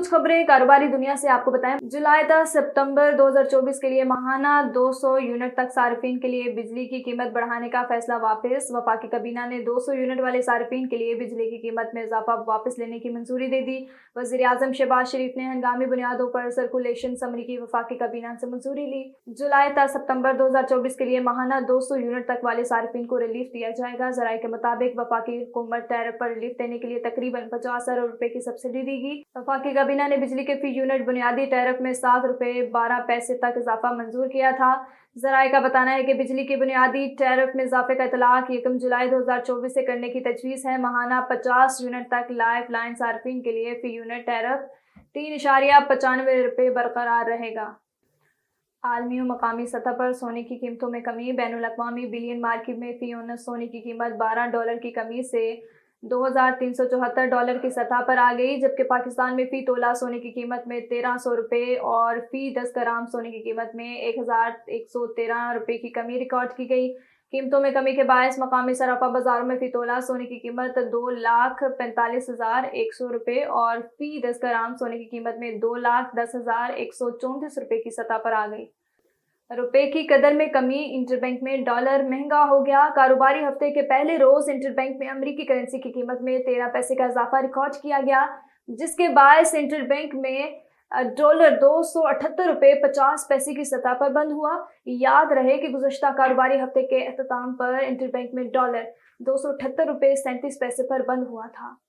कुछ खबरें कारोबारी दुनिया से आपको बताएं। जुलाई 10 सितंबर 2024 के लिए माहाना 200 यूनिट तक सार्फिन के लिए बिजली की कीमत बढ़ाने का फैसला वापस। वफाकी काबीना ने 200 यूनिट वाले सार्फिन के लिए बिजली की कीमत में इजाफा वापस लेने की मंजूरी दे दी। वज़ीर आज़म शहबाज शरीफ ने हंगामी बुनियादों पर सर्कुलेशन समरी की वफाकी काबीना से मंजूरी ली। जुलाई 10 सितंबर 2024 के लिए माहाना 200 यूनिट तक वाले सार्फिन को रिलीफ दिया जाएगा। जराये के मुताबिक वफाकी हुकूमत टैरिफ पर रिलीफ देने के लिए तकरीबन 50 अरब रुपए की सब्सिडी देगी। वफाकी काबीना ने बिजली के फी यूनिट बुनियादी टैरिफ में 7 रुपए 12 पैसे तक इजाफा मंजूर किया था। जराये का बताना है कि बिजली के बुनियादी टैरिफ में इजाफे का इतलाक 1 जुलाई 2024 से करने की तजवीज़ है। माहाना 50 यूनिट तक लाइफ लाइन सार्फिन के लिए फी यूनिट टैरिफ 3.95 रुपए बरकरार रहेगा। आलमी और मकामी सतह पर सोने की कीमतों में कमी। बैनुल अक़वामी बिलियन मार्केट में फी यूनिट सोने की कीमत $12 की कमी से $2,374 की सतह पर आ गई, जबकि पाकिस्तान में फ़ी तोला सोने की कीमत में 1300 रुपये और फ़ी 10 ग्राम सोने की कीमत में 1113 रुपये की कमी रिकॉर्ड की गई। कीमतों में कमी के बायस मकामी सराफा बाजारों में फ़ी तोला सोने की कीमत 2,45,100 रुपये और फ़ी 10 ग्राम सोने की कीमत में 2,10,134 रुपये की सतह पर आ गई। रुपए की कदर में कमी। इंटरबैंक में डॉलर महंगा हो गया। कारोबारी हफ्ते के पहले रोज इंटरबैंक में अमेरिकी करेंसी की कीमत में 13 पैसे का इजाफा रिकॉर्ड किया गया, जिसके बायस इंटरबैंक में डॉलर 278 रुपये 50 पैसे की सतह पर बंद हुआ। याद रहे कि गुज़श्ता कारोबारी हफ्ते के अख्ताम पर इंटरबैंक में डॉलर 278 रुपये 37 पैसे पर बंद हुआ था।